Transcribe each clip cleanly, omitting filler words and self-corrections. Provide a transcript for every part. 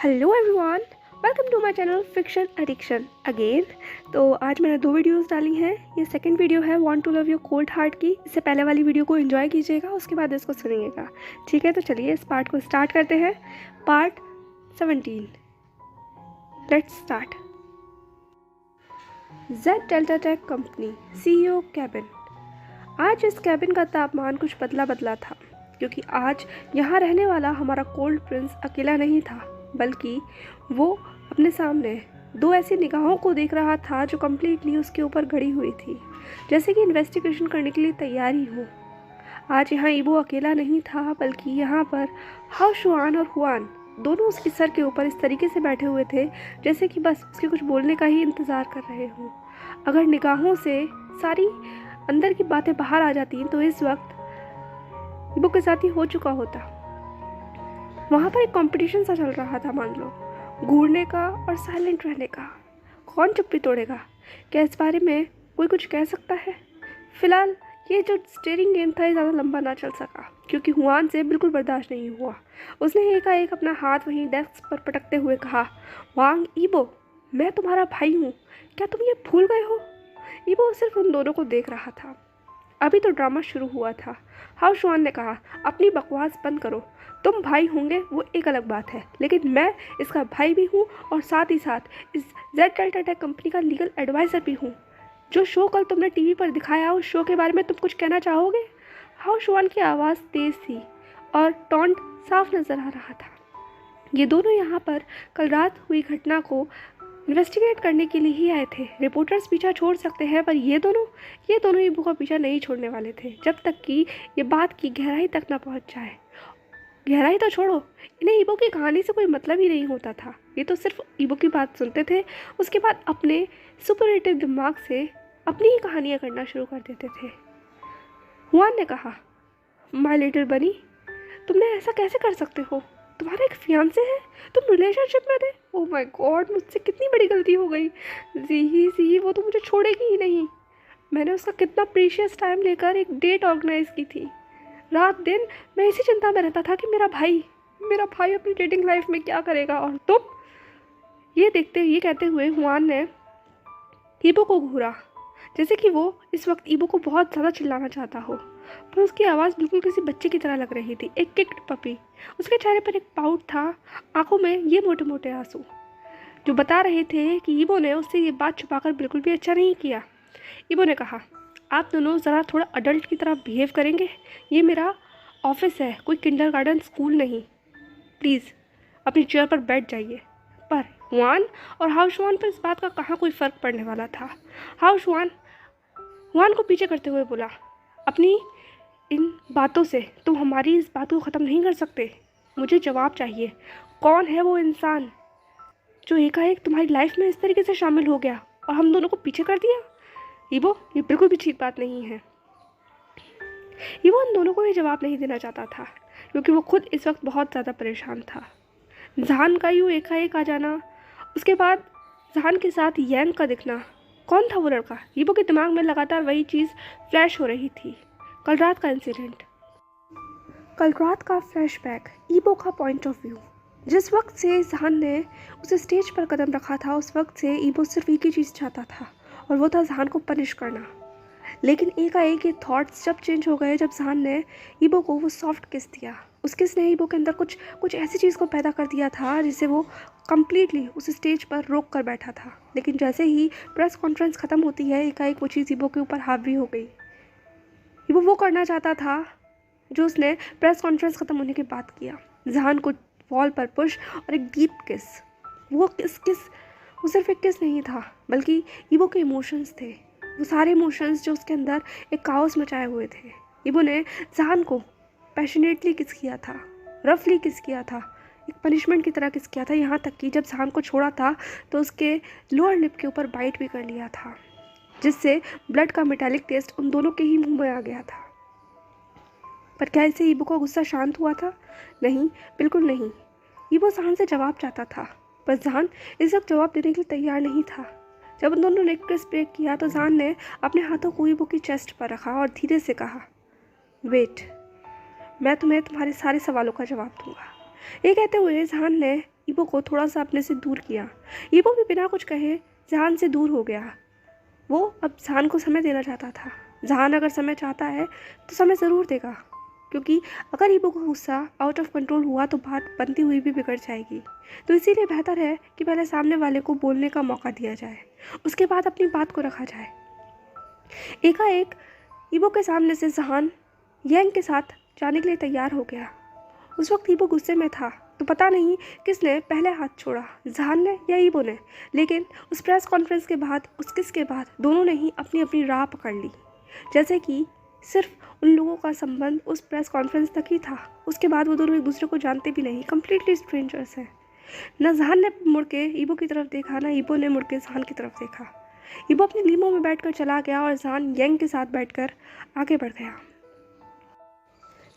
Hello everyone, welcome to my channel fiction addiction again. तो आज मैंने 2 वीडियोस डाली हैं। ये सेकंड वीडियो है want to love your cold heart की। इससे पहले वाली वीडियो को एंजॉय कीजिएगा, उसके बाद इसको सुनिएगा। ठीक है, तो चलिए इस पार्ट को स्टार्ट करते हैं। Part 17, let's start. Z delta tech company CEO cabin. आज इस कैबिन का तापमान कुछ बदला बदला था, क्योंकि आज यहाँ रहने वाला हमारा कोल्ड प्रिंस अकेला नहीं था, बल्कि वो अपने सामने 2 ऐसी निगाहों को देख रहा था जो कम्प्लीटली उसके ऊपर गड़ी हुई थी, जैसे कि इन्वेस्टिगेशन करने के लिए तैयारी हो। आज यहाँ ईबो अकेला नहीं था, बल्कि यहाँ पर हाओ शुआन और हुआन दोनों उसके सर के ऊपर इस तरीके से बैठे हुए थे जैसे कि बस उसके कुछ बोलने का ही इंतज़ार कर रहे हों। अगर निगाहों से सारी अंदर की बातें बाहर आ जाती तो इस वक्त ईबो के साथ ही हो चुका होता। वहाँ पर एक कंपटीशन सा चल रहा था, मान लो, घूरने का और साइलेंट रहने का। कौन चुप्पी तोड़ेगा? क्या इस बारे में कोई कुछ कह सकता है? फिलहाल ये जो स्टीयरिंग गेम था ये ज़्यादा लंबा ना चल सका, क्योंकि हुआन से बिल्कुल बर्दाश्त नहीं हुआ। उसने एकाएक अपना हाथ वहीं डेस्क पर पटकते हुए कहा, वांग ईबो, मैं तुम्हारा भाई हूँ, क्या तुम ये भूल गए हो? ईबो सिर्फ उन दोनों को देख रहा था। अभी तो ड्रामा शुरू हुआ था। हाओ शुआन ने कहा, अपनी बकवास बंद करो। तुम भाई होंगे वो एक अलग बात है, लेकिन मैं इसका भाई भी हूँ और साथ ही साथ इस जेड डेल्टा टेक कंपनी का लीगल एडवाइज़र भी हूँ। जो शो कल तुमने टीवी पर दिखाया, उस शो के बारे में तुम कुछ कहना चाहोगे? हाओ शुआन की आवाज़ तेज़ थी और टॉन्ट साफ नज़र आ रहा था। ये दोनों यहाँ पर कल रात हुई घटना को इन्वेस्टिगेट करने के लिए ही आए थे। रिपोर्टर्स पीछा छोड़ सकते हैं, पर ये दोनों ईबो का पीछा नहीं छोड़ने वाले थे, जब तक कि ये बात की गहराई तक ना पहुंच जाए। गहराई तो छोड़ो, इन्हें ईबो की कहानी से कोई मतलब ही नहीं होता था। ये तो सिर्फ ईबो की बात सुनते थे, उसके बाद अपने सुपरलेटिव दिमाग से अपनी ही कहानियाँ करना शुरू कर देते थे। हुआन ने कहा, माय लिटिल बनी, तुमने ऐसा कैसे कर सकते हो? तुम्हारा एक फियांसे है, तुम रिलेशनशिप में थे। ओह माय गॉड, मुझसे कितनी बड़ी गलती हो गई। जी वो तो मुझे छोड़ेगी ही नहीं। मैंने उसका कितना प्रीशियस टाइम लेकर एक डेट ऑर्गेनाइज की थी। रात दिन मैं इसी चिंता में रहता था कि मेरा भाई अपनी डेटिंग लाइफ में क्या करेगा, और तुम? ये कहते हुए हुआन ने ईबो को घूरा, जैसे कि वो इस वक्त ईबो को बहुत ज़्यादा चिल्लाना चाहता हो, पर उसकी आवाज़ बिल्कुल किसी बच्चे की तरह लग रही थी, एक किक्ड पपी। उसके चेहरे पर एक पाउट था, आंखों में ये मोटे मोटे आंसू, जो बता रहे थे कि ईबो ने उससे ये बात छुपाकर बिल्कुल भी अच्छा नहीं किया। ईबो ने कहा, आप दोनों ज़रा थोड़ा अडल्ट की तरह बिहेव करेंगे? ये मेरा ऑफिस है, कोई किंडरगार्टन स्कूल नहीं। प्लीज़ अपनी चेयर पर बैठ जाइए। पर हुआन और हाओ शुआन पर इस बात का कहाँ कोई फ़र्क पड़ने वाला था। हाओ शुआन हुआन को पीछे करते हुए बोला, अपनी इन बातों से तुम हमारी इस बात को ख़त्म नहीं कर सकते। मुझे जवाब चाहिए, कौन है वो इंसान जो एकाएक तुम्हारी लाइफ में इस तरीके से शामिल हो गया और हम दोनों को पीछे कर दिया? ईबो, ये बिल्कुल भी ठीक बात नहीं है। ईबो उन दोनों को ये जवाब नहीं देना चाहता था, क्योंकि वो खुद इस वक्त बहुत ज़्यादा परेशान था। जहान का यूँ एकाएक आ जाना, उसके बाद जहान के साथ यांग का दिखना, कौन था वो लड़का? ईबो के दिमाग में लगातार वही चीज़ फ्लैश हो रही थी। कल रात का इंसिडेंट, कल रात का फ्लैशबैक, ईबो का पॉइंट ऑफ व्यू। जिस वक्त से जहान ने उसे स्टेज पर कदम रखा था, उस वक्त से ईबो सिर्फ एक ही चीज़ चाहता था, और वो था जहान को पनिश करना। लेकिन एकाएक ये थॉट्स जब चेंज हो गए, जब जहान ने ईबो को वो सॉफ्ट किस दिया। उस किस ने ईबो के अंदर कुछ ऐसी चीज़ को पैदा कर दिया था जिसे वो कम्प्लीटली उस स्टेज पर रोक कर बैठा था। लेकिन जैसे ही प्रेस कॉन्फ्रेंस ख़त्म होती है, एकाएक वो चीज़ ईबो के ऊपर हावी हो गई। ईबो वो करना चाहता था जो उसने प्रेस कॉन्फ्रेंस ख़त्म होने के बाद किया, जहान को वॉल पर पुश और एक डीप किस। वो वो सिर्फ एक किस नहीं था, बल्कि ईबो के इमोशंस थे। वो सारे इमोशंस जो उसके अंदर एक काओस मचाए हुए थे। ईबो ने जहान को पैशनेटली किस किया था, रफली किस किया था, एक पनिशमेंट की तरह किस किया था, यहाँ तक कि जब जहान को छोड़ा था तो उसके लोअर लिप के ऊपर बाइट भी कर लिया था, जिससे ब्लड का मेटालिक टेस्ट उन दोनों के ही मुंह में आ गया था। पर क्या इससे ईबो का गुस्सा शांत हुआ था? नहीं, बिल्कुल नहीं। ईबो जहान से जवाब चाहता था, पर जहान इस वक्त जवाब देने के लिए तैयार नहीं था। जब उन दोनों ने किस ब्रेक किया तो जहान ने अपने हाथों को ईबो की चेस्ट पर रखा और धीरे से कहा, वेट, मैं तुम्हें तुम्हारे सारे सवालों का जवाब दूंगा। ये कहते हुए जहान ने ईबो को थोड़ा सा अपने से दूर किया। ईबो भी बिना कुछ कहे जहान से दूर हो गया। वो अब जहान को समय देना चाहता था। जहान अगर समय चाहता है तो समय ज़रूर देगा, क्योंकि अगर ईबो को गुस्सा आउट ऑफ कंट्रोल हुआ तो बात बनती हुई भी बिगड़ जाएगी। तो इसीलिए बेहतर है कि पहले सामने वाले को बोलने का मौका दिया जाए, उसके बाद अपनी बात को रखा जाए। एकाएक ईबो के सामने से जहान यांग के साथ जाने के लिए तैयार हो गया। उस वक्त ईबो गुस्से में था, तो पता नहीं किसने पहले हाथ छोड़ा, जहान ने या ईबो ने। लेकिन उस प्रेस कॉन्फ्रेंस के बाद, उस किस के बाद दोनों ने ही अपनी अपनी राह पकड़ ली, जैसे कि सिर्फ उन लोगों का संबंध उस प्रेस कॉन्फ्रेंस तक ही था। उसके बाद वो दोनों एक दूसरे को जानते भी नहीं, कम्प्लीटली स्ट्रेंजर्स हैं। न जहान ने मुड़ के ईबो की तरफ देखा, न ईबो ने मुड़ के जहान की तरफ देखा। ईबो अपनी लीमो में बैठकर चला गया और जहान यांग के साथ बैठकर आगे बढ़ गया।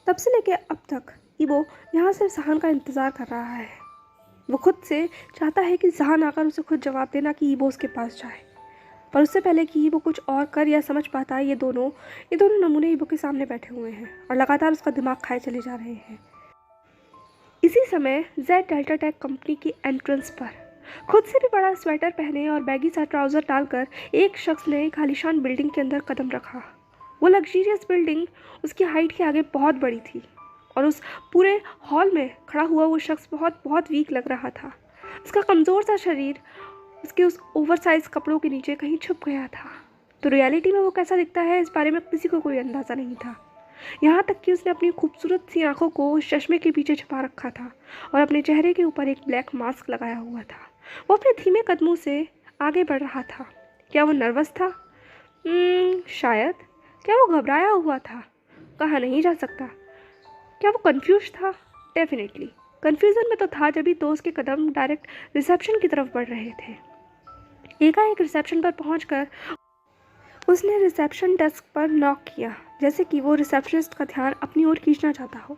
तब से लेकर अब तक ईबो यहाँ सिर्फ जहान का इंतज़ार कर रहा है। वो खुद से चाहता है कि जहान आकर उसे खुद जवाब देना कि ईबो उसके पास जाए, पर उससे पहले कि ईबो कुछ और कर या समझ पाता है, ये दोनों नमूने ईबो के सामने बैठे हुए हैं और लगातार उसका दिमाग खाए चले जा रहे हैं। इसी समय जेड डेल्टा टेक कंपनी की एंट्रेंस पर खुद से भी बड़ा स्वेटर पहने और बैगी सा ट्राउज़र डालकर एक शख्स ने एक आलीशान बिल्डिंग के अंदर कदम रखा। वो लग्जीरियस बिल्डिंग उसकी हाइट के आगे बहुत बड़ी थी और उस पूरे हॉल में खड़ा हुआ वो शख्स बहुत बहुत वीक लग रहा था। उसका कमज़ोर सा शरीर उसके उस ओवरसाइज कपड़ों के नीचे कहीं छुप गया था। तो रियलिटी में वो कैसा दिखता है, इस बारे में किसी को कोई अंदाज़ा नहीं था। यहाँ तक कि उसने अपनी खूबसूरत सी आंखों को उस चश्मे के पीछे छुपा रखा था और अपने चेहरे के ऊपर एक ब्लैक मास्क लगाया हुआ था। वो अपने धीमे कदमों से आगे बढ़ रहा था। क्या वो नर्वस था? शायद। क्या वो घबराया हुआ था? कहा नहीं जा सकता। क्या वो कंफ्यूज था? डेफिनेटली कन्फ्यूज़न में तो था, जब ही तो उसके कदम डायरेक्ट रिसेप्शन की तरफ बढ़ रहे थे। एकाएक रिसेप्शन पर पहुंचकर उसने रिसेप्शन डेस्क पर नॉक किया, जैसे कि वो रिसेप्शनिस्ट का ध्यान अपनी ओर खींचना चाहता हो।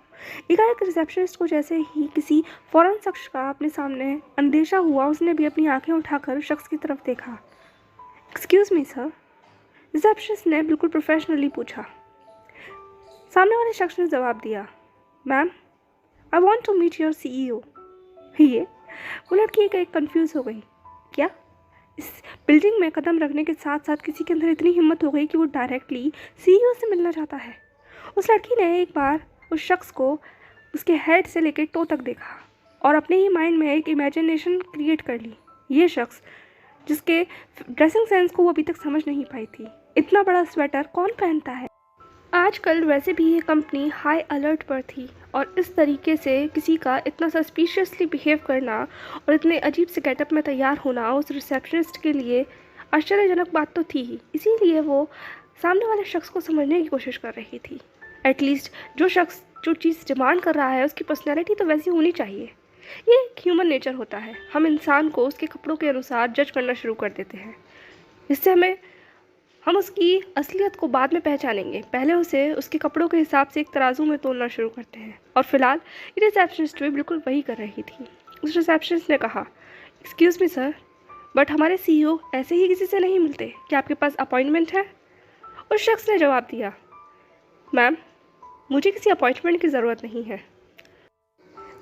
एकाएक रिसेप्शनिस्ट को जैसे ही किसी फौरन शख्स का अपने सामने अंदेशा हुआ, उसने भी अपनी आंखें उठाकर उस शख्स की तरफ देखा। एक्सक्यूज़ मी सर, रिसेप्शनिस्ट ने बिल्कुल प्रोफेशनली पूछा। सामने वाले शख्स ने जवाब दिया, ma'am I want to meet your CEO। ये वो लड़की एक कन्फ्यूज़ हो गई। क्या इस बिल्डिंग में कदम रखने के साथ साथ किसी के अंदर इतनी हिम्मत हो गई कि वो डायरेक्टली CEO से मिलना चाहता है? उस लड़की ने एक बार उस शख्स को उसके हेड से लेकर टो तक देखा और अपने ही माइंड में एक इमेजिनेशन क्रिएट कर ली। ये शख्स जिसके ड्रेसिंग सेंस को वो अभी तक समझ नहीं पाई थी। इतना बड़ा स्वेटर कौन पहनता है? आजकल वैसे भी ये कंपनी हाई अलर्ट पर थी और इस तरीके से किसी का इतना सस्पिशियसली बिहेव करना और इतने अजीब से गेटअप में तैयार होना उस रिसेप्शनिस्ट के लिए आश्चर्यजनक बात तो थी ही। इसीलिए वो सामने वाले शख्स को समझने की कोशिश कर रही थी। एटलीस्ट जो शख्स जो चीज़ डिमांड कर रहा है उसकी पर्सनैलिटी तो वैसी होनी चाहिए। ये एक ह्यूमन नेचर होता है। हम इंसान को उसके कपड़ों के अनुसार जज करना शुरू कर देते हैं, जिससे हम उसकी असलियत को बाद में पहचानेंगे। पहले उसे उसके कपड़ों के हिसाब से एक तराजू में तोलना शुरू करते हैं। और फिलहाल ये रिसेप्शनिस्ट भी बिल्कुल वही कर रही थी। उस रिसेप्शनिस्ट ने कहा, एक्सक्यूज़ मी सर, बट हमारे CEO ऐसे ही किसी से नहीं मिलते, क्या आपके पास अपॉइंटमेंट है? उस शख्स ने जवाब दिया, मैम मुझे किसी अपॉइंटमेंट की ज़रूरत नहीं है।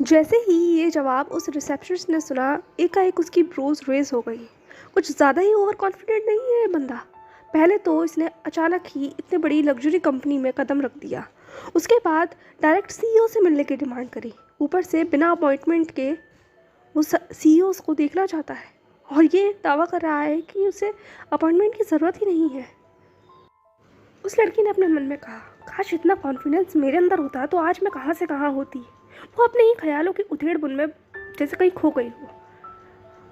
जैसे ही ये जवाब उस रिसेप्शनिस्ट ने सुना, एकाएक उसकी ब्रोज रेज हो गई। कुछ ज़्यादा ही ओवर कॉन्फिडेंट नहीं है ये बंदा? पहले तो इसने अचानक ही इतनी बड़ी लग्जरी कंपनी में कदम रख दिया, उसके बाद डायरेक्ट CEO से मिलने की डिमांड करी, ऊपर से बिना अपॉइंटमेंट के वो CEO को देखना चाहता है और ये दावा कर रहा है कि उसे अपॉइंटमेंट की ज़रूरत ही नहीं है। उस लड़की ने अपने मन में कहा, काश इतना कॉन्फिडेंस मेरे अंदर होता तो आज मैं कहाँ से कहाँ होती। वो अपने ही ख्यालों की उधेड़ बुन में जैसे कहीं खो गई हो।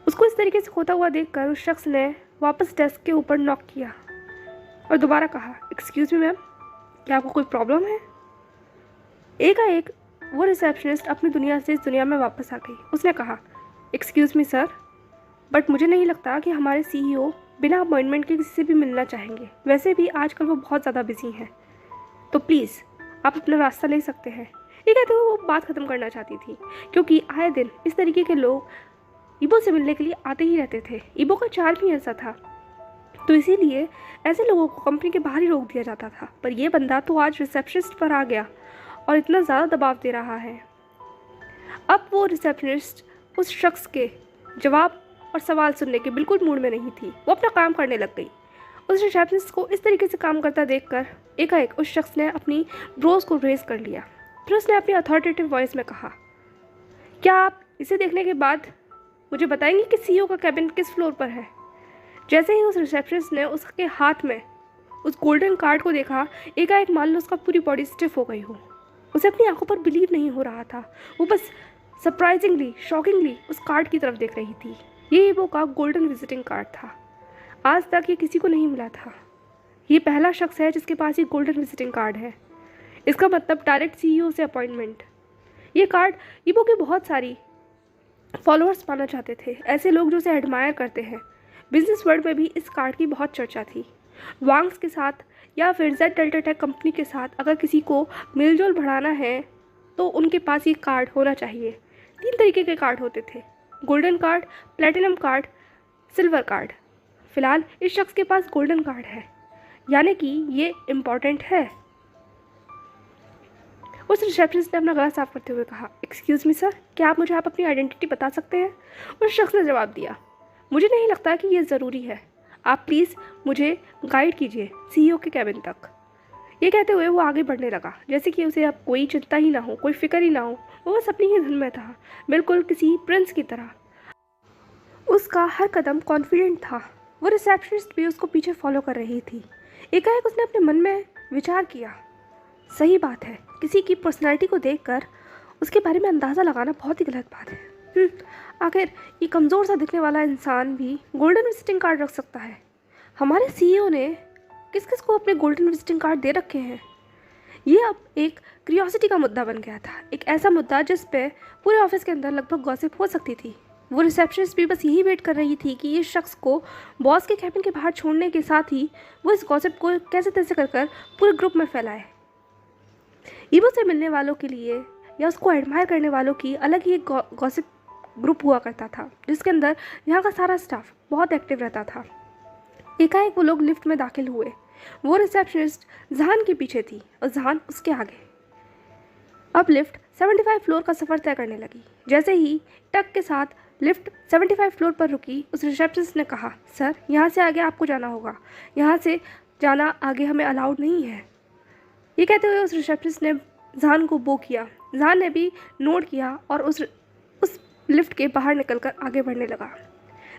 उसको इस तरीके से खोता हुआ देखकर उस शख्स ने वापस डेस्क के ऊपर नॉक किया और दोबारा कहा, एक्सक्यूज़ मी मैम, क्या आपको कोई प्रॉब्लम है? एकाएक वो रिसेप्शनिस्ट अपनी दुनिया से इस दुनिया में वापस आ गई। उसने कहा, एक्सक्यूज़ मी सर, बट मुझे नहीं लगता कि हमारे CEO बिना अपॉइंटमेंट के किसी से भी मिलना चाहेंगे। वैसे भी आजकल वो बहुत ज़्यादा बिजी हैं, तो प्लीज़ आप अपना रास्ता ले सकते हैं। ये कहते हुए वो बात ख़त्म करना चाहती थी, क्योंकि आए दिन इस तरीके के लोग ईबो से मिलने के लिए आते ही रहते थे। ईबो का चार्म ही ऐसा था, तो इसीलिए ऐसे लोगों को कंपनी के बाहर ही रोक दिया जाता था। पर यह बंदा तो आज रिसेप्शनिस्ट पर आ गया और इतना ज़्यादा दबाव दे रहा है। अब वो रिसेप्शनिस्ट उस शख्स के जवाब और सवाल सुनने के बिल्कुल मूड में नहीं थी। वो अपना काम करने लग गई। उस रिसेप्शनिस्ट को इस तरीके से काम करता देखकर एकाएक उस शख्स ने अपनी ब्रोज को रेज कर लिया। फिर उसने अपनी अथॉरिटेटिव वॉइस में कहा, क्या आप इसे देखने के बाद मुझे बताएंगे कि सीईओ का कैबिन किस फ्लोर पर है? जैसे ही उस रिसेप्शनिस्ट ने उसके हाथ में उस गोल्डन कार्ड को देखा, एकाएक मान लो उसका पूरी बॉडी स्टिफ हो गई हो। उसे अपनी आंखों पर बिलीव नहीं हो रहा था। वो बस सरप्राइजिंगली, शॉकिंगली उस कार्ड की तरफ देख रही थी। ये ईवो का गोल्डन विजिटिंग कार्ड था। आज तक ये किसी को नहीं मिला था। ये पहला शख्स है जिसके पास ये गोल्डन विजिटिंग कार्ड है। इसका मतलब डायरेक्ट सीईओ से अपॉइंटमेंट। ये कार्ड ईवो के बहुत सारी फॉलोअर्स पाना चाहते थे, ऐसे लोग जो उसे एडमायर करते हैं। बिजनेस वर्ल्ड में भी इस कार्ड की बहुत चर्चा थी। वांग्स के साथ या फिर जेड डेल्टा टेक कंपनी के साथ अगर किसी को मेलजोल बढ़ाना है तो उनके पास ये कार्ड होना चाहिए। 3 तरीके के कार्ड होते थे, golden card, platinum card, silver card. फिलहाल इस शख्स के पास गोल्डन कार्ड है, यानी कि ये इम्पॉर्टेंट है। उस रिसेप्शनिस्ट ने अपना गला साफ करते हुए कहा, एक्सक्यूज़ मी सर, क्या आप मुझे अपनी आइडेंटिटी बता सकते हैं? उस शख्स ने जवाब दिया, मुझे नहीं लगता कि ये ज़रूरी है। आप प्लीज़ मुझे गाइड कीजिए सीईओ के कैबिन तक। ये कहते हुए वो आगे बढ़ने लगा, जैसे कि उसे अब कोई चिंता ही ना हो, कोई फिक्र ही ना हो। वो बस अपनी ही धुन में था, बिल्कुल किसी प्रिंस की तरह। उसका हर कदम कॉन्फिडेंट था। वो रिसेप्शनिस्ट भी उसको पीछे फॉलो कर रही थी। एकाएक उसने अपने मन में विचार किया, सही बात है, किसी की पर्सनैलिटी को देखकर उसके बारे में अंदाज़ा लगाना बहुत ही गलत बात है। आखिर ये कमज़ोर सा दिखने वाला इंसान भी गोल्डन विजिटिंग कार्ड रख सकता है। हमारे सीईओ ने किस किस को अपने गोल्डन विजिटिंग कार्ड दे रखे हैं? ये अब एक क्यूरियोसिटी का मुद्दा बन गया था, एक ऐसा मुद्दा जिस पे पूरे ऑफिस के अंदर लगभग गॉसिप हो सकती थी। वो रिसेप्शनिस्ट भी बस यही वेट कर रही थी कि इस शख्स को बॉस के कैबिन के बाहर छोड़ने के साथ ही वो इस गॉसिप को कैसे तैसे कर पूरे ग्रुप में फैलाए। ईवो से मिलने वालों के लिए या उसको एडमायर करने वालों की अलग ही एक गॉसिप ग्रुप हुआ करता था, जिसके अंदर यहाँ का सारा स्टाफ बहुत एक्टिव रहता था। एकाएक वो लोग लिफ्ट में दाखिल हुए। वो रिसेप्शनिस्ट जहान के पीछे थी और जहान उसके आगे। अब लिफ्ट 75 फ्लोर का सफ़र तय करने लगी। जैसे ही टक के साथ लिफ्ट 75 फ्लोर पर रुकी, उस रिसेप्शनिस्ट ने कहा, सर यहाँ से आगे आपको जाना होगा, यहाँ से जाना आगे हमें अलाउड नहीं है। ये कहते हुए उस रिसेप्शनिस्ट ने जहान को बो किया। जहान ने भी नोट किया और उस लिफ्ट के बाहर निकलकर आगे बढ़ने लगा।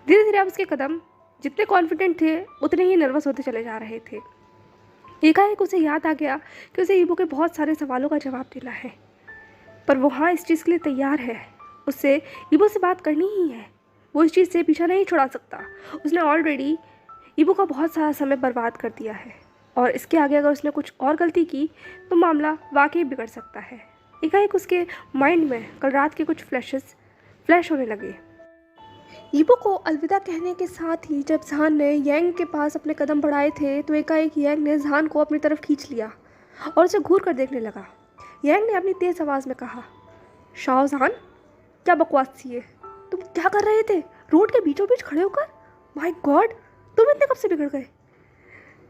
धीरे धीरे अब उसके कदम जितने कॉन्फिडेंट थे उतने ही नर्वस होते चले जा रहे थे। एकाएक उसे याद आ गया कि उसे ईवो के बहुत सारे सवालों का जवाब देना है, पर वो हाँ इस चीज़ के लिए तैयार है। उससे ईवो से बात करनी ही है। वो इस चीज़ से पीछा नहीं छुड़ा सकता। उसने ऑलरेडी ईवो का बहुत सारा समय बर्बाद कर दिया है और इसके आगे अगर उसने कुछ और गलती की तो मामला वाकई बिगड़ सकता है। एकाएक उसके माइंड में कल रात के कुछ फ्लैश होने लगे। ईवो को अलविदा कहने के साथ ही जब जहान ने यांग के पास अपने कदम बढ़ाए थे तो एकाएक यांग ने जहान को अपनी तरफ खींच लिया और उसे घूर कर देखने लगा। यांग ने अपनी तेज़ आवाज़ में कहा, शाहजहान, क्या बकवास थी ये? तुम क्या कर रहे थे रोड के बीचों बीच खड़े होकर? माय गॉड, तुम इतने कब से बिगड़ गए?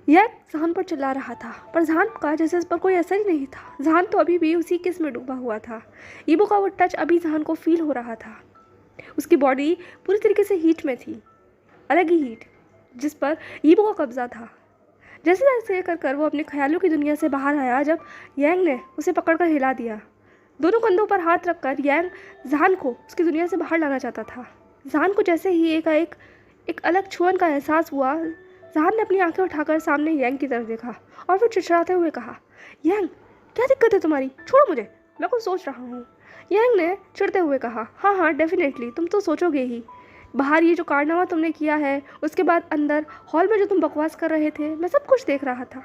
यांग जहान पर चिल्ला रहा था, पर जहान का जैसे इस पर कोई असर ही नहीं था। जहान तो अभी भी उसी किस में डूबा हुआ था। ईवो का वो टच अभी जहान को फील हो रहा था। उसकी बॉडी पूरी तरीके से हीट में थी, अलग ही हीट जिस पर ईवो का कब्जा था। जैसे जैसे कर वो अपने ख्यालों की दुनिया से बाहर आया जब यांग ने उसे पकड़कर हिला दिया। दोनों कंधों पर हाथ रखकर यांग जहान को उसकी दुनिया से बाहर लाना चाहता था। जहान को जैसे ही एक अलग छुअन का एहसास हुआ, जहान ने अपनी आंखें उठाकर सामने यांग की तरफ देखा और फिर चिड़चिड़ाते हुए कहा, यांग, क्या दिक्कत है तुम्हारी? छोड़ो मुझे, मैं कुछ सोच रहा हूँ। यांग ने चिढ़ते हुए कहा, हाँ डेफिनेटली, तुम तो सोचोगे ही। बाहर ये जो कारनामा तुमने किया है, उसके बाद अंदर हॉल में जो तुम बकवास कर रहे थे, मैं सब कुछ देख रहा था।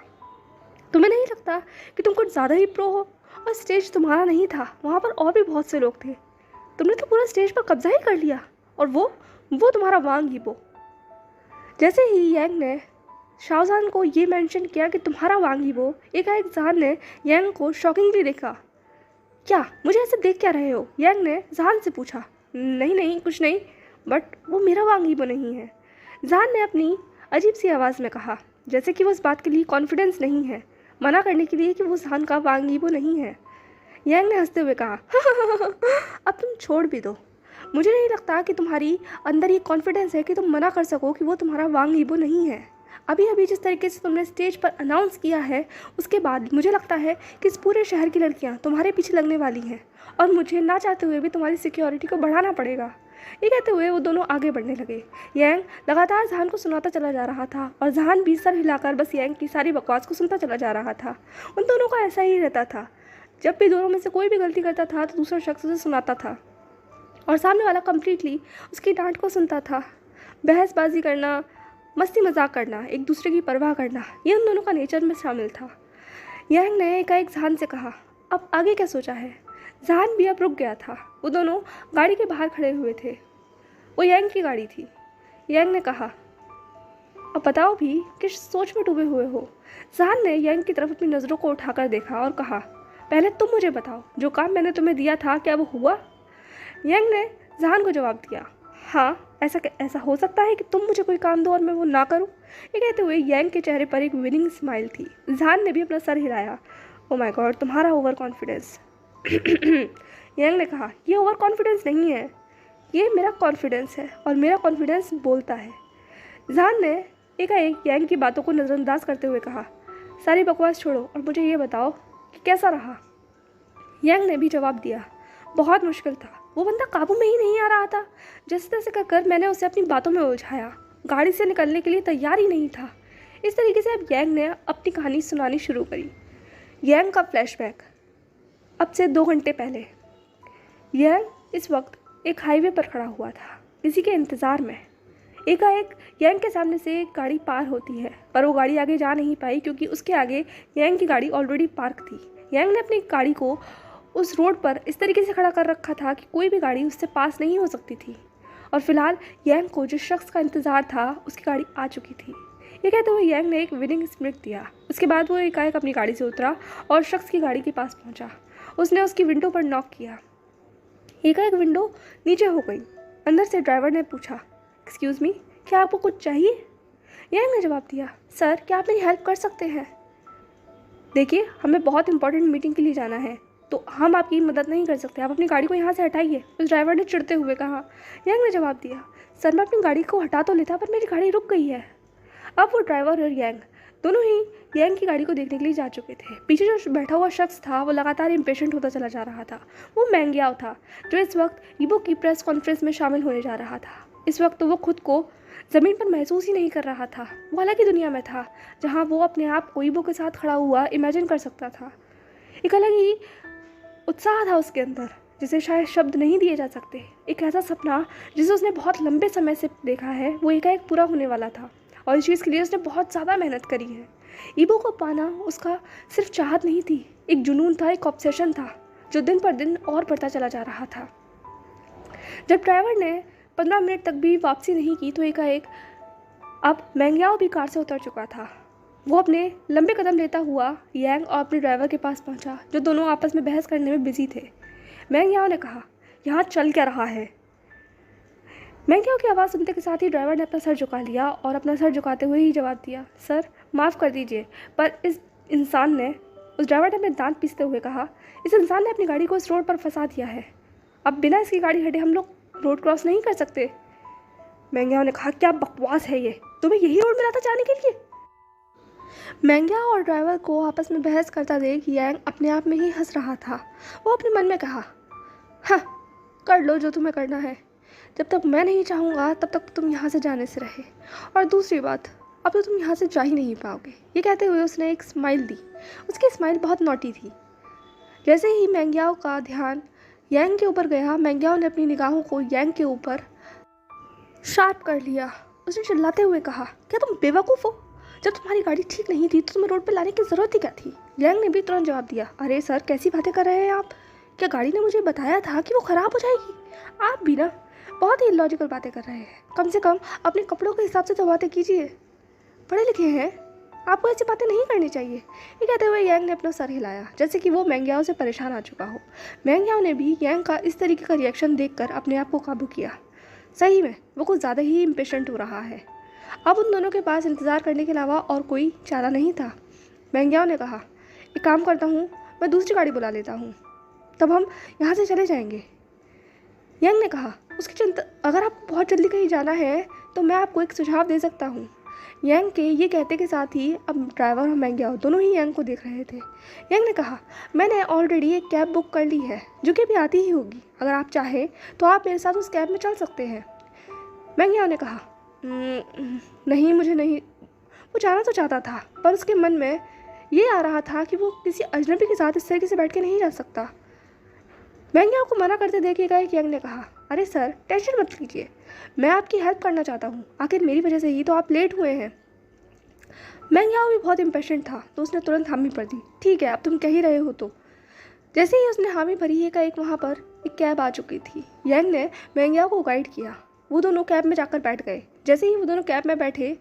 तुम्हें नहीं लगता कि तुम कुछ ज़्यादा ही प्रो हो? और स्टेज तुम्हारा नहीं था, वहाँ पर और भी बहुत से लोग थे। तुमने तो पूरा स्टेज पर कब्जा ही कर लिया, और वो तुम्हारा वांग ईवो। जैसे ही यांग ने शाहजहान को ये मेंशन किया कि तुम्हारा वांग ईवो, एकाएक जहान ने यांग को शॉकिंगली देखा। क्या मुझे ऐसे देख क्या रहे हो? यांग ने जहान से पूछा। नहीं कुछ नहीं, बट वो मेरा वांग ईवो नहीं है, जहान ने अपनी अजीब सी आवाज़ में कहा, जैसे कि वो इस बात के लिए कॉन्फिडेंस नहीं है मना करने के लिए कि वो जहान का वांग ईवो नहीं है। यांग ने हंसते हुए कहा, अब तुम छोड़ भी दो, मुझे नहीं लगता कि तुम्हारी अंदर ये कॉन्फिडेंस है कि तुम मना कर सको कि वो तुम्हारा वांग ईबो नहीं है। अभी अभी जिस तरीके से तुमने स्टेज पर अनाउंस किया है उसके बाद मुझे लगता है कि इस पूरे शहर की लड़कियां तुम्हारे पीछे लगने वाली हैं और मुझे ना चाहते हुए भी तुम्हारी सिक्योरिटी को बढ़ाना पड़ेगा। ये कहते हुए वो दोनों आगे बढ़ने लगे। यांग लगातार जहान को सुनाता चला जा रहा था और जहान भी सर हिलाकर बस यांग की सारी बकवास को सुनता चला जा रहा था। उन दोनों का ऐसा ही रहता था, जब भी दोनों में से कोई भी गलती करता था तो दूसरा शख्स उसे सुनाता था और सामने वाला कम्प्लीटली उसकी डांट को सुनता था। बहसबाजी करना, मस्ती मजाक करना, एक दूसरे की परवाह करना, ये उन दोनों का नेचर में शामिल था। यांग ने एकाएक जहान से कहा, अब आगे क्या सोचा है? जहान भी अब रुक गया था। वो दोनों गाड़ी के बाहर खड़े हुए थे। वो यांग की गाड़ी थी। यांग ने कहा, अब बताओ भी किस सोच में डूबे हुए हो? जहान ने यांग की तरफ अपनी नज़रों को उठाकर देखा और कहा, पहले तुम मुझे बताओ, जो काम मैंने तुम्हें दिया था क्या वो हुआ? यांग ने जहान को जवाब दिया, हाँ, ऐसा हो सकता है कि तुम मुझे कोई काम दो और मैं वो ना करूं? ये कहते हुए यांग के चेहरे पर एक विनिंग स्माइल थी। जहान ने भी अपना सर हिलाया। ओ माय गॉड, तुम्हारा ओवर कॉन्फिडेंस। यांग ने कहा, ये ओवर कॉन्फिडेंस नहीं है, ये मेरा कॉन्फिडेंस है और मेरा कॉन्फिडेंस बोलता है। जहान ने एकाएक यांग की बातों को नज़रअंदाज करते हुए कहा, सारी बकवास छोड़ो और मुझे ये बताओ कि कैसा रहा? यांग ने भी जवाब दिया, बहुत मुश्किल था। वो बंदा काबू में ही नहीं आ रहा था। जैसे तैसे कर मैंने उसे अपनी बातों में उलझाया। गाड़ी से निकलने के लिए तैयार ही नहीं था। इस तरीके से अब यांग ने अपनी कहानी सुनानी शुरू करी। यांग का फ्लैशबैक। अब से 2 घंटे पहले यांग इस वक्त एक हाईवे पर खड़ा हुआ था, किसी के इंतज़ार में। एकाएक यांग के सामने से एक गाड़ी पार होती है, पर वो गाड़ी आगे जा नहीं पाई क्योंकि उसके आगे यांग की गाड़ी ऑलरेडी पार्क थी। यांग ने अपनी गाड़ी को उस रोड पर इस तरीके से खड़ा कर रखा था कि कोई भी गाड़ी उससे पास नहीं हो सकती थी और फिलहाल यांग को जिस शख्स का इंतज़ार था उसकी गाड़ी आ चुकी थी। ये कहते हुए यांग ने एक विनिंग स्मिट दिया। उसके बाद वो एकाएक अपनी गाड़ी से उतरा और शख्स की गाड़ी के पास पहुंचा। उसने उसकी विंडो पर नॉक किया। एकाएक विंडो नीचे हो गई। अंदर से ड्राइवर ने पूछा, एक्सक्यूज़ मी, क्या आपको कुछ चाहिए? यांग ने जवाब दिया, सर क्या आप मेरी हेल्प कर सकते हैं? देखिए, हमें बहुत इंपॉर्टेंट मीटिंग के लिए जाना है, तो हम आपकी मदद नहीं कर सकते। आप अपनी गाड़ी को यहाँ से हटाइए, उस ड्राइवर ने चिढ़ते हुए कहा। यांग ने जवाब दिया, सर मैं अपनी गाड़ी को हटा तो लेता, पर मेरी गाड़ी रुक गई है। अब वो ड्राइवर और यांग दोनों ही यांग की गाड़ी को देखने के लिए जा चुके थे। पीछे जो बैठा हुआ शख्स था वो लगातार इम्पेशेंट होता चला जा रहा था। वो मैंग्याओ था, जो इस वक्त ईबो की प्रेस कॉन्फ्रेंस में शामिल होने जा रहा था। इस वक्त तो वो खुद को ज़मीन पर महसूस ही नहीं कर रहा था। वो अलग ही दुनिया में था, जहाँ वो अपने आप को ईबो के साथ खड़ा हुआ इमेजिन कर सकता था। एक अलग ही उत्साह था उसके अंदर, जिसे शायद शब्द नहीं दिए जा सकते। एक ऐसा सपना जिसे उसने बहुत लंबे समय से देखा है, वो एकाएक पूरा होने वाला था और इस चीज़ के लिए उसने बहुत ज़्यादा मेहनत करी है। ईबो को पाना उसका सिर्फ चाहत नहीं थी, एक जुनून था, एक ऑब्सेशन था, जो दिन पर दिन और बढ़ता चला जा रहा था। जब ड्राइवर ने 15 मिनट तक भी वापसी नहीं की तो एकाएक अब मैंग्याओ भी कार से उतर चुका था। वो अपने लंबे कदम लेता हुआ यांग और अपने ड्राइवर के पास पहुंचा, जो दोनों आपस में बहस करने में बिजी थे। मैंग्याओ ने कहा, यहाँ चल क्या रहा है? मैंग्याओ की आवाज़ सुनते के साथ ही ड्राइवर ने अपना सर झुका लिया और अपना सर झुकाते हुए ही जवाब दिया, सर माफ़ कर दीजिए, पर उस ड्राइवर ने अपने दांत पीसते हुए कहा, इस इंसान ने अपनी गाड़ी को इस रोड पर फंसा दिया है। अब बिना इसकी गाड़ी हटे हम लोग रोड क्रॉस नहीं कर सकते। मैंग्याओ ने कहा, क्या बकवास है ये? तुम्हें यही रोड मिला था जाने के लिए? मैंग्याओ और ड्राइवर को आपस में बहस करता देख यांग अपने आप में ही हंस रहा था। वो अपने मन में कहा, हाँ, कर लो जो तुम्हें करना है। जब तक मैं नहीं चाहूँगा तब तक तुम यहाँ से जाने से रहे। और दूसरी बात, अब तो तुम यहाँ से जा ही नहीं पाओगे। ये कहते हुए उसने एक स्माइल दी। उसकी स्माइल बहुत नॉटी थी। जैसे ही मैंग्याओ का ध्यान यांग के ऊपर गया, मैंग्याओ ने अपनी निगाहों को यांग के ऊपर शार्प कर लिया। उसने चिल्लाते हुए कहा, क्या तुम बेवकूफ़ हो? जब तुम्हारी गाड़ी ठीक नहीं थी तो तुम्हें रोड पर लाने की ज़रूरत ही क्या थी? यांग ने भी तुरंत जवाब दिया, अरे सर कैसी बातें कर रहे हैं आप? क्या गाड़ी ने मुझे बताया था कि वो ख़राब हो जाएगी? आप भी ना बहुत ही इलॉजिकल बातें कर रहे हैं। कम से कम अपने कपड़ों के हिसाब से तो बातें कीजिए, पढ़े लिखे हैं, आपको ऐसी बातें नहीं करनी चाहिए। ये कहते हुए यांग ने अपना सर हिलाया, जैसे कि वो मैंग्याओ से परेशान आ चुका हो। मैंग्याओ ने भी यांग का इस तरीके का रिएक्शन देखकर अपने आप को काबू किया। सही में वो कुछ ज़्यादा ही इम्पेशेंट हो रहा है। अब उन दोनों के पास इंतज़ार करने के अलावा और कोई चारा नहीं था। मैंग्याओ ने कहा, एक काम करता हूँ, मैं दूसरी गाड़ी बुला लेता हूँ, तब हम यहाँ से चले जाएंगे। यांग ने कहा, उसकी चिंता, अगर आपको बहुत जल्दी कहीं जाना है तो मैं आपको एक सुझाव दे सकता हूँ। यांग के ये कहते के साथ ही अब ड्राइवर और मैंग्याओ दोनों ही यांग को देख रहे थे। यांग ने कहा, मैंने ऑलरेडी एक कैब बुक कर ली है जो कि अभी आती ही होगी। अगर आप चाहें तो आप मेरे साथ उस कैब में चल सकते हैं। मैंग्याओ ने कहा, नहीं, मुझे नहीं। वो जाना तो चाहता था पर उसके मन में ये आ रहा था कि वो किसी अजनबी के साथ इस तरीके से बैठ के नहीं जा सकता। मैंग्याओ को मना करते देखिएगा कि यांग ने कहा, अरे सर, टेंशन मत लीजिए, मैं आपकी हेल्प करना चाहता हूँ, आखिर मेरी वजह से ही तो आप लेट हुए हैं। मैंग्याओ भी बहुत इम्पेशेंट था तो उसने तुरंत हामी भर दी। ठीक है, अब तुम कह ही रहे हो तो। जैसे ही उसने हामी भरी है का एक वहाँ पर एक कैब आ चुकी थी। यांग ने मैंग्याओ को गाइड किया। वो दोनों कैब में जाकर बैठ गए। जैसे ही वो दोनों कैब में बैठे,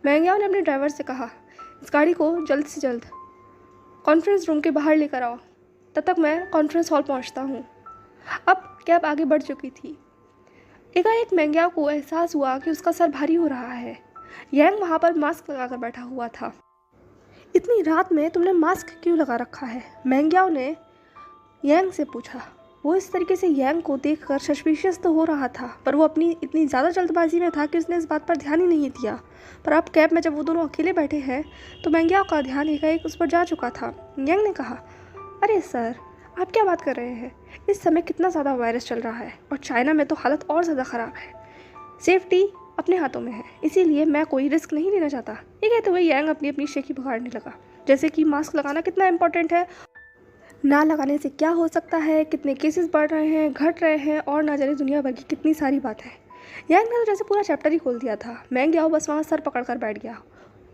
मैंग्याओ ने अपने ड्राइवर से कहा, इस गाड़ी को जल्द से जल्द कॉन्फ्रेंस रूम के बाहर लेकर आओ, तब तक मैं कॉन्फ्रेंस हॉल पहुंचता हूं। अब कैब आगे बढ़ चुकी थी। एकाएक मैंग्याओ को एहसास हुआ कि उसका सर भारी हो रहा है। यांग वहाँ पर मास्क लगाकर बैठा हुआ था। इतनी रात में तुमने मास्क क्यों लगा रखा है? मैंग्याओ ने यांग से पूछा। वो इस तरीके से यांग को देखकर सस्पिशियस तो हो रहा था, पर वो अपनी इतनी ज़्यादा जल्दबाजी में था कि उसने इस बात पर ध्यान ही नहीं दिया। पर अब कैब में जब वो दोनों अकेले बैठे हैं तो मैंग्याओ का ध्यान एकाएक उस पर जा चुका था। यांग ने कहा, अरे सर, आप क्या बात कर रहे हैं? इस समय कितना ज़्यादा वायरस चल रहा है और चाइना में तो हालत और ज़्यादा ख़राब है। सेफ्टी अपने हाथों में है, इसीलिए मैं कोई रिस्क नहीं लेना चाहता। ये कहते हुए यांग अपनी अपनी शेखी पकड़ने लगा, जैसे कि मास्क लगाना कितना इंपॉर्टेंट है, ना लगाने से क्या हो सकता है, कितने केसेस बढ़ रहे हैं, घट रहे हैं, और ना जाने दुनिया भर की कितनी सारी बात है। यांग ने तो जैसे पूरा चैप्टर ही खोल दिया था। मैंग्याओ बस वहाँ सर पकड़ कर बैठ गया।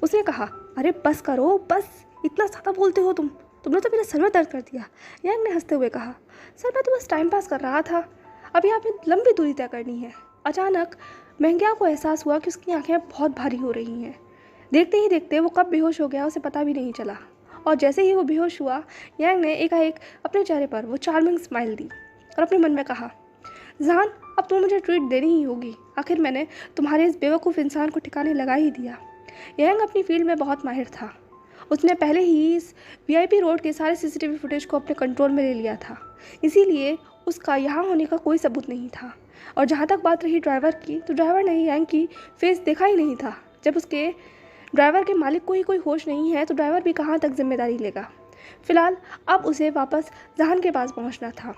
उसने कहा, अरे बस करो, बस इतना ज़्यादा बोलते हो तुमने तो मेरे सर में दर्द कर दिया। यांग ने हंसते हुए कहा, सर मैं तो बस टाइम पास कर रहा था, अभी हमें लंबी दूरी तय करनी है। अचानक मैंग्याओ को एहसास हुआ कि उसकी आंखें बहुत भारी हो रही हैं। देखते ही देखते वो कब बेहोश हो गया उसे पता भी नहीं चला। और जैसे ही वो बेहोश हुआ, यांग ने एकाएक अपने चेहरे पर वो चार्मिंग स्माइल दी और अपने मन में कहा, जान, अब तो मुझे ट्रीट देनी ही होगी। आखिर मैंने तुम्हारे इस बेवकूफ़ इंसान को ठिकाने लगा ही दिया। यांग अपनी फील्ड में बहुत माहिर था। उसने पहले ही इस वीआईपी रोड के सारे सीसीटीवी फुटेज को अपने कंट्रोल में ले लिया था, इसीलिए उसका यहाँ होने का कोई सबूत नहीं था। और जहाँ तक बात रही ड्राइवर की, तो ड्राइवर ने यांग की फेस देखा ही नहीं था। जब उसके ड्राइवर के मालिक को ही कोई होश नहीं है तो ड्राइवर भी कहाँ तक जिम्मेदारी लेगा। फिलहाल अब उसे वापस जहान के पास पहुँचना था।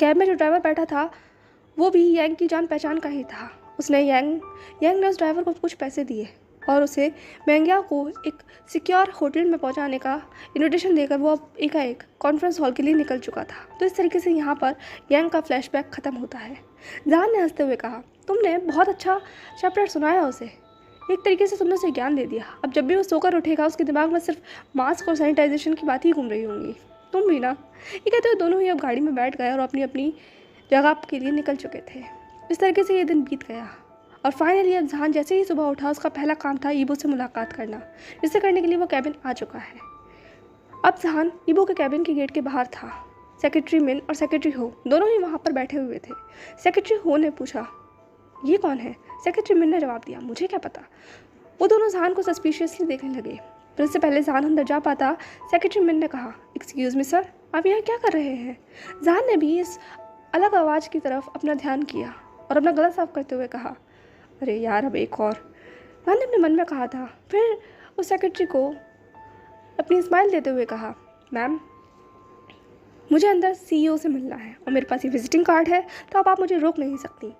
कैब में जो ड्राइवर बैठा था वो भी यांग की जान पहचान का ही था। यांग ने उस ड्राइवर को कुछ पैसे दिए और उसे मैंग्याओ को एक सिक्योर होटल में पहुंचाने का इन्विटेशन देकर वो अब एकाएक कॉन्फ्रेंस हॉल के लिए निकल चुका था। तो इस तरीके से यहाँ पर यांग का फ्लैशबैक ख़त्म होता है। जान ने हंसते हुए कहा, तुमने बहुत अच्छा चैप्टर सुनाया उसे, एक तरीके से तुमने उसे ज्ञान दे दिया। अब जब भी वो सोकर उठेगा उसके दिमाग में सिर्फ मास्क और सैनिटाइजेशन की बात ही घूम रही होंगी। तुम भी ना। ये कहते हुए दोनों ही अब गाड़ी में बैठ गए और अपनी अपनी जगह के लिए निकल चुके थे। इस तरीके से ये दिन बीत गया और फाइनली अब जहान जैसे ही सुबह उठा उसका पहला काम था ईबो से मुलाकात करना, जिसे करने के लिए वो कैबिन आ चुका है। अब जहान ईबो के कैबिन के गेट के बाहर था। सेक्रेटरी मिन और सेक्रेटरी हो दोनों ही वहाँ पर बैठे हुए थे। सेक्रेटरी हो ने पूछा, ये कौन है? सेक्रेटरी मिन ने जवाब दिया, मुझे क्या पता। वो दोनों जहान को सस्पिशियसली देखने लगे। फिर इससे पहले जहान अंदर जा पाता, सेक्रेटरी मिन ने कहा, एक्सक्यूज़ मी सर, आप यहाँ क्या कर रहे हैं? जहान ने भी इस अलग आवाज़ की तरफ अपना ध्यान किया और अपना गला साफ करते हुए कहा, अरे यार, अब एक और। जहान ने अपने मन में कहा था। फिर उस सेक्रेटरी को अपनी स्माइल देते हुए कहा, मैम, मुझे अंदर सीईओ से मिलना है और मेरे पास ये विजिटिंग कार्ड है, तो अब आप मुझे रोक नहीं सकती।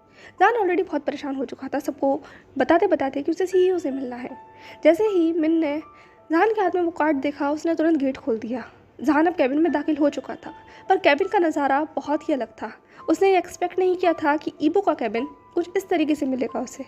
जान ऑलरेडी बहुत परेशान हो चुका था सबको बताते बताते कि उसे सीईओ से मिलना है। जैसे ही मिन ने जहान के हाथ में वो कार्ड देखा, उसने तुरंत गेट खोल दिया। जहान अब कैबिन में दाखिल हो चुका था, पर कैबिन का नज़ारा बहुत ही अलग था। उसने ये एक्सपेक्ट नहीं किया था कि ईबो का कैबिन कुछ इस तरीके से मिलेगा उसे।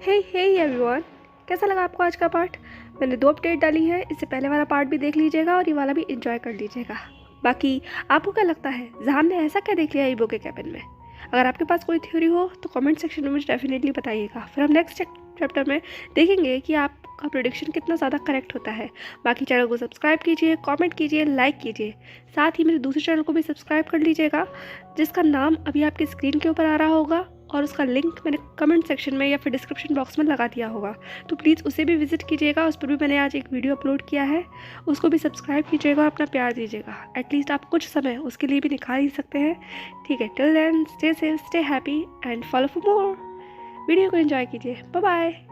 हे एवरीवन, कैसा लगा आपको आज का पार्ट? मैंने 2 अपडेट डाली है, इससे पहले वाला पार्ट भी देख लीजिएगा और ये वाला भी एंजॉय कर लीजिएगा। बाकी आपको क्या लगता है, जहान ने ऐसा क्या देख लिया ईबो के कैबिन में? अगर आपके पास कोई थ्योरी हो तो कमेंट सेक्शन में मुझे डेफिनेटली बताइएगा। फिर हम नेक्स्ट चैप्टर में देखेंगे कि आपका प्रेडिक्शन कितना ज़्यादा करेक्ट होता है। बाकी चैनल को सब्सक्राइब कीजिए, कमेंट कीजिए, लाइक कीजिए। साथ ही मेरे दूसरे चैनल को भी सब्सक्राइब कर लीजिएगा, जिसका नाम अभी आपकी स्क्रीन के ऊपर आ रहा होगा। और उसका लिंक मैंने कमेंट सेक्शन में या फिर डिस्क्रिप्शन बॉक्स में लगा दिया होगा, तो प्लीज़ उसे भी विजिट कीजिएगा। उस पर भी मैंने आज एक वीडियो अपलोड किया है, उसको भी सब्सक्राइब कीजिएगा और अपना प्यार दीजिएगा। एटलीस्ट आप कुछ समय उसके लिए भी निकाल ही सकते हैं। ठीक है, till then stay safe, stay happy and follow for more. Video को एंजॉय कीजिए। Bye bye.